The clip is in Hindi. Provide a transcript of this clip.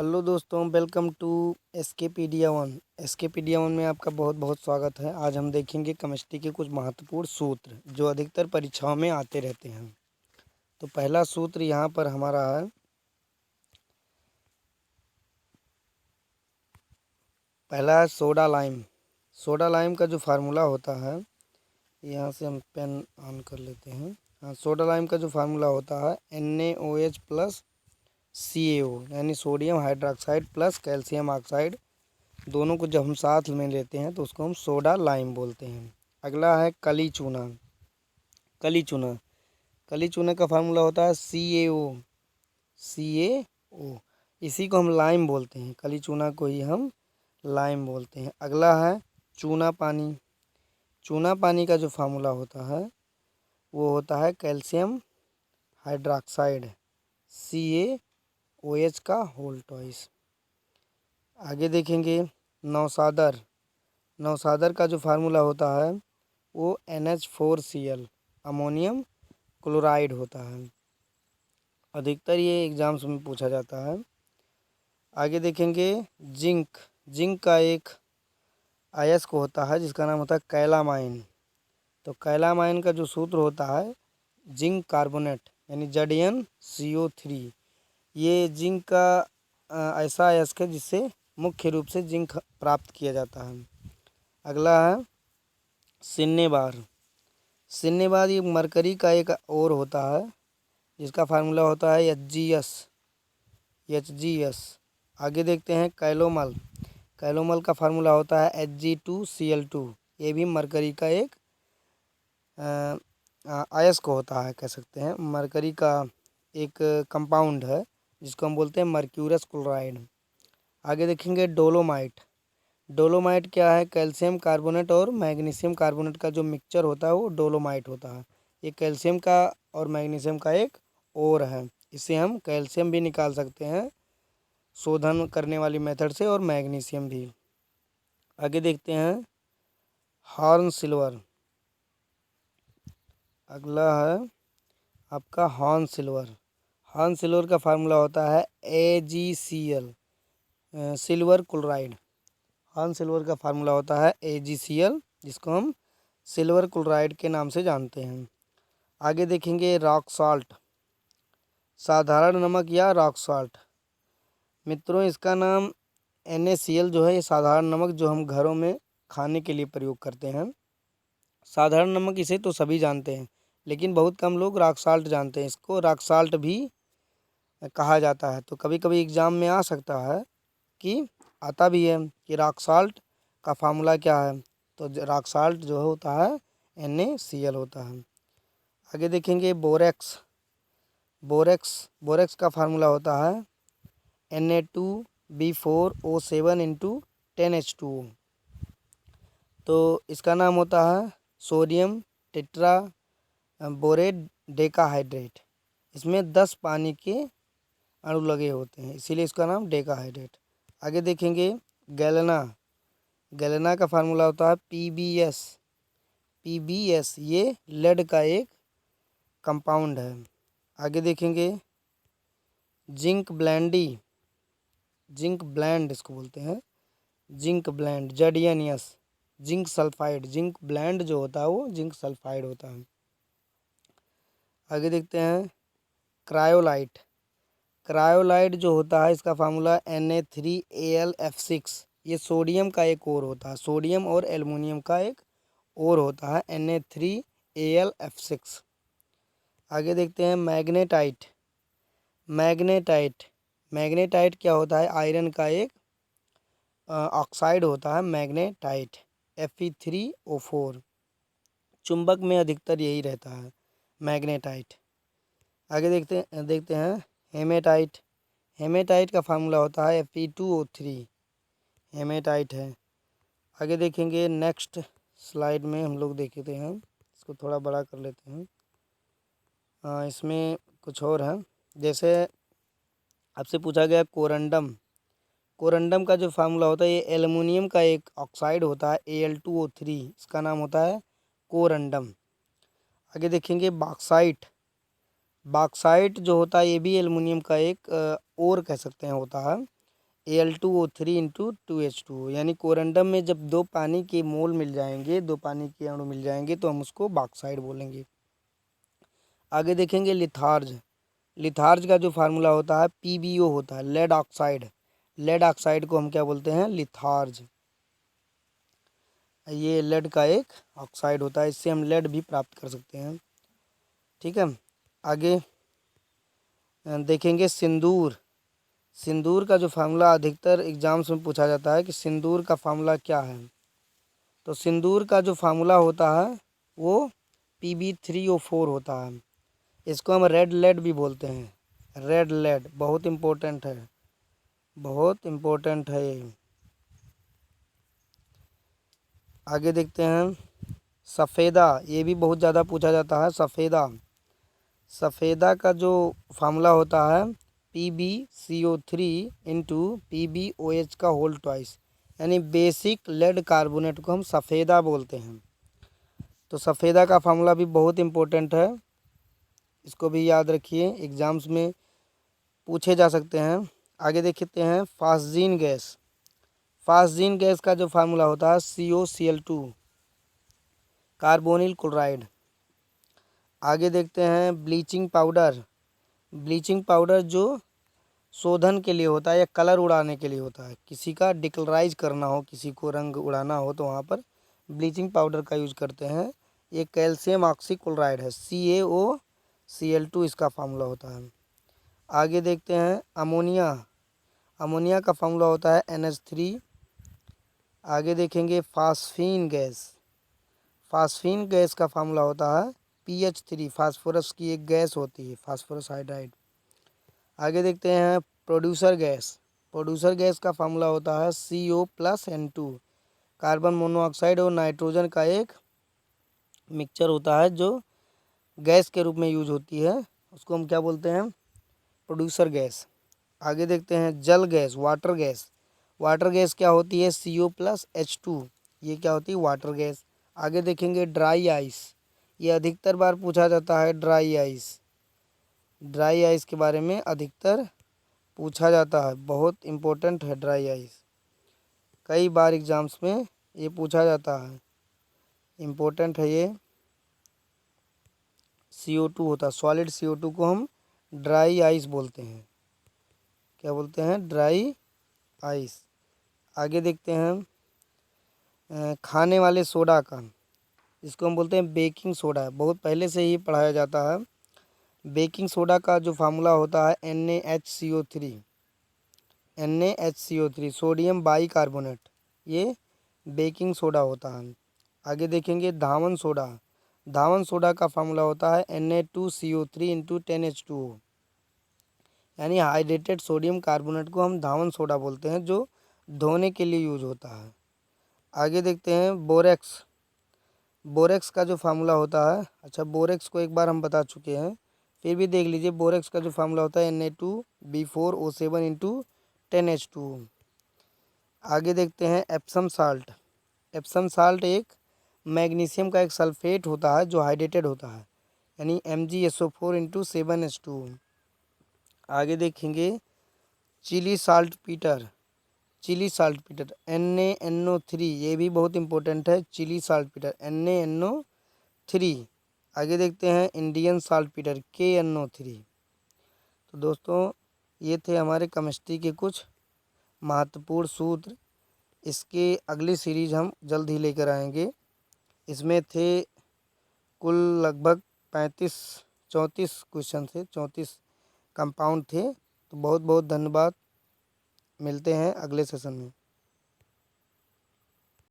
हेलो दोस्तों, वेलकम टू एसकेपीडिया वन। एसकेपीडिया वन में आपका बहुत बहुत स्वागत है। आज हम देखेंगे केमिस्ट्री के कुछ महत्वपूर्ण सूत्र जो अधिकतर परीक्षाओं में आते रहते हैं। तो पहला सूत्र यहाँ पर हमारा है, पहला है सोडा लाइम। सोडा लाइम का जो फार्मूला होता है, यहाँ से हम पेन ऑन कर लेते हैं। हाँ, सोडा लाइम का जो फार्मूला होता है NaOH प्लस CaO, यानी sodium hydroxide plus calcium oxide. दोनों को जब हम साथ में लेते हैं तो उसको हम सोडा लाइम बोलते हैं। अगला है कली चूना। कली चूना कली चूना का फार्मूला होता है CaO। इसी को हम लाइम बोलते हैं, कली चूना को ही हम लाइम बोलते हैं। अगला है चूना पानी। चूना पानी का जो फार्मूला होता है वो होता है कैल्शियम हाइड्रोक्साइड CaOH का होल ट्वाइस। आगे देखेंगे नौसादर। नौसादर का जो फार्मूला होता है वो NH4Cl अमोनियम क्लोराइड होता है। अधिकतर ये एग्जाम्स में पूछा जाता है। आगे देखेंगे जिंक। जिंक का एक अयस्क होता है जिसका नाम होता है कैलामाइन। तो कैलामाइन का जो सूत्र होता है जिंक कार्बोनेट, यानी ZnCO3। ये जिंक का ऐसा अयस्क है जिससे मुख्य रूप से जिंक प्राप्त किया जाता है। अगला है सिन्नेबार। सिन्नेबार ये मरकरी का एक और होता है जिसका फार्मूला होता है HgS। आगे देखते हैं कैलोमल। कैलोमल का फार्मूला होता है Hg2Cl2। ये भी मरकरी का एक अयस्क होता है, कह सकते हैं मरकरी का एक कंपाउंड है जिसको हम बोलते हैं मर्क्यूरस क्लोराइड। आगे देखेंगे डोलोमाइट। डोलोमाइट क्या है? कैल्शियम कार्बोनेट और मैग्नीशियम कार्बोनेट का जो मिक्सचर होता है वो डोलोमाइट होता है। ये कैल्शियम का और मैग्नीशियम का एक और है। इससे हम कैल्शियम भी निकाल सकते हैं शोधन करने वाली मेथड से, और मैग्नीशियम भी। आगे देखते हैं हॉर्न सिल्वर। अगला है आपका हॉर्न सिल्वर। हॉर्न सिल्वर का फार्मूला होता है AgCl silver chloride. Horn silver का फार्मूला होता है AgCl, जिसको हम सिल्वर क्लोराइड के नाम से जानते हैं। आगे देखेंगे रॉक सॉल्ट। साधारण नमक या रॉक सॉल्ट। मित्रों, इसका नाम NaCl जो है, ये साधारण नमक जो हम घरों में खाने के लिए प्रयोग करते हैं। साधारण नमक इसे तो सभी जानते हैं, लेकिन बहुत कम लोग रॉक साल्ट जानते हैं। इसको रॉक साल्ट भी कहा जाता है। तो कभी कभी एग्जाम में आ सकता है कि आता भी है कि रॉक साल्ट का फार्मूला क्या है। तो रॉक साल्ट जो होता है NaCl होता है। आगे देखेंगे बोरेक्स। बोरेक्स का फार्मूला होता है Na2B4O7 × 10H2O। तो इसका नाम होता है सोडियम टेट्रा बोरेट डेकाहाइड्रेट। इसमें 10 पानी के अणु लगे होते हैं, इसीलिए इसका नाम डेकाहाइड्रेट। आगे देखेंगे गैलेना। गैलेना का फार्मूला होता है पीबीएस। ये लेड का एक कंपाउंड है। आगे देखेंगे जिंक ब्लेंडी। जिंक ब्लेंड इसको बोलते हैं, zinc blende ZnS। Zinc sulphide. Zinc blende जो होता है वो जिंक सल्फाइड होता है। आगे देखते हैं क्रायोलाइट। क्रायोलाइट जो होता है इसका फार्मूला Na3Al(F6). ये सोडियम का एक और होता है, सोडियम और एल्युमिनियम का एक और होता है Na3Al(F6). आगे देखते हैं मैग्नेटाइट। मैग्नेटाइट मैग्नेटाइट क्या होता है? आयरन का एक ऑक्साइड होता है मैग्नेटाइट, Fe3O4। चुंबक में अधिकतर यही रहता है मैग्नेटाइट। आगे देखते हैं हेमेटाइट। हेमेटाइट का फार्मूला होता है Fe2O3। हेमेटाइट है। आगे देखेंगे नेक्स्ट स्लाइड में हम लोग देखते हैं, इसको थोड़ा बड़ा कर लेते हैं। इसमें कुछ और है, जैसे आपसे पूछा गया कोरंडम। कोरंडम का जो फार्मूला होता है, ये एल्युमिनियम का एक ऑक्साइड होता है Al2O3। इसका नाम होता है कोरंडम। आगे देखेंगे बॉक्साइट। बॉक्साइट जो होता है ये भी एल्युमिनियम का एक और कह सकते हैं होता है। Al2O3 × 2H2O, यानी कोरंडम में जब दो पानी के मोल मिल जाएंगे, दो पानी के अणु मिल जाएंगे तो हम उसको बॉक्साइड बोलेंगे। आगे देखेंगे लिथार्ज। लिथार्ज का जो फार्मूला होता है PbO होता है, लेड ऑक्साइड। लेड ऑक्साइड को हम क्या बोलते हैं? लिथार्ज। ये लेड का एक ऑक्साइड होता है, इससे हम लेड भी प्राप्त कर सकते हैं। ठीक है, आगे देखेंगे सिंदूर। सिंदूर का जो फार्मूला अधिकतर एग्जाम्स में पूछा जाता है कि सिंदूर का फार्मूला क्या है। तो सिंदूर का जो फार्मूला होता है वो Pb3O4 होता है। इसको हम रेड लेड भी बोलते हैं। रेड लेड बहुत इम्पोर्टेंट है, बहुत इम्पोर्टेंट है ये। आगे देखते हैं सफ़ेदा, ये भी बहुत ज़्यादा पूछा जाता है। सफ़ेदा, सफ़ेदा का जो फार्मूला होता है PbCO3 × PbOH का होल ट्वाइस, यानी बेसिक लेड कार्बोनेट को हम सफ़ेदा बोलते हैं। तो सफ़ेदा का फार्मूला भी बहुत इम्पोर्टेंट है, इसको भी याद रखिए, एग्ज़ाम्स में पूछे जा सकते हैं। आगे देखते हैं फास्जीन गैस। फास्जीन गैस का जो फार्मूला होता है COCl2, कार्बोनिल क्लोराइड। आगे देखते हैं ब्लीचिंग पाउडर। ब्लीचिंग पाउडर जो शोधन के लिए होता है या कलर उड़ाने के लिए होता है, किसी का डिकलराइज करना हो, किसी को रंग उड़ाना हो तो वहाँ पर ब्लीचिंग पाउडर का यूज करते हैं। ये कैल्शियम ऑक्सीक्लोराइड है, CaOCl2 इसका फार्मूला होता है। आगे देखते हैं अमोनिया। अमोनिया का फार्मूला होता है NH3। आगे देखेंगे फास्फीन गैस। फास्फीन गैस का फार्मूला होता है PH3, फास्फोरस की एक गैस होती है, फास्फोरस हाइड्राइड। आगे देखते हैं प्रोड्यूसर गैस। प्रोड्यूसर गैस का फार्मूला होता है CO+N2, कार्बन मोनोऑक्साइड और नाइट्रोजन का एक मिक्सचर होता है जो गैस के रूप में यूज होती है, उसको हम क्या बोलते हैं? Producer gas. आगे देखते हैं जल gas, water gas. Water gas क्या होती है? CO+H2, ये क्या होती है? Water gas. आगे देखेंगे ड्राई आइस, ये अधिकतर बार पूछा जाता है। ड्राई आइस, ड्राई आइस के बारे में अधिकतर पूछा जाता है, बहुत इम्पोर्टेंट है ड्राई आइस, कई बार एग्जाम्स में ये पूछा जाता है, इम्पोर्टेंट है ये। CO2 होता है, सॉलिड CO2 को हम ड्राई आइस बोलते हैं। क्या बोलते हैं? Dry ice. आगे देखते हैं खाने वाले सोडा का, इसको हम बोलते हैं बेकिंग सोडा, बहुत पहले से ही पढ़ाया जाता है। बेकिंग सोडा का जो फार्मूला होता है NaHCO3, NaHCO3 सोडियम बाइकार्बोनेट, ये बेकिंग सोडा होता है। आगे देखेंगे धावन सोडा। धावन सोडा का फार्मूला होता है Na2CO3 × 10H2O, यानी हाइड्रेटेड सोडियम कार्बोनेट को हम धावन सोडा बोलते हैं, जो धोने के लिए यूज होता है। आगे देखते हैं बोरेक्स। बोरेक्स का जो फार्मूला होता है, अच्छा बोरेक्स को एक बार हम बता चुके हैं, फिर भी देख लीजिए। बोरेक्स का जो फार्मूला होता है Na2B4O7 × 10H2O। आगे देखते हैं एप्सम साल्ट। एप्सम साल्ट एक मैग्नीशियम का एक सल्फेट होता है जो हाइड्रेटेड होता है, यानी MgSO4 × 7H2O। आगे देखेंगे Chile saltpetre. Chile saltpetre NaNO3, ये भी बहुत इंपॉर्टेंट है। Chile saltpetre NaNO3। आगे देखते हैं इंडियन साल्ट पीटर KNO3। तो दोस्तों ये थे हमारे केमिस्ट्री के कुछ महत्वपूर्ण सूत्र। इसके अगली सीरीज हम जल्द ही लेकर आएंगे। इसमें थे कुल लगभग 34 क्वेश्चन थे, 34 कंपाउंड थे। तो बहुत बहुत धन्यवाद, मिलते हैं अगले सेशन में।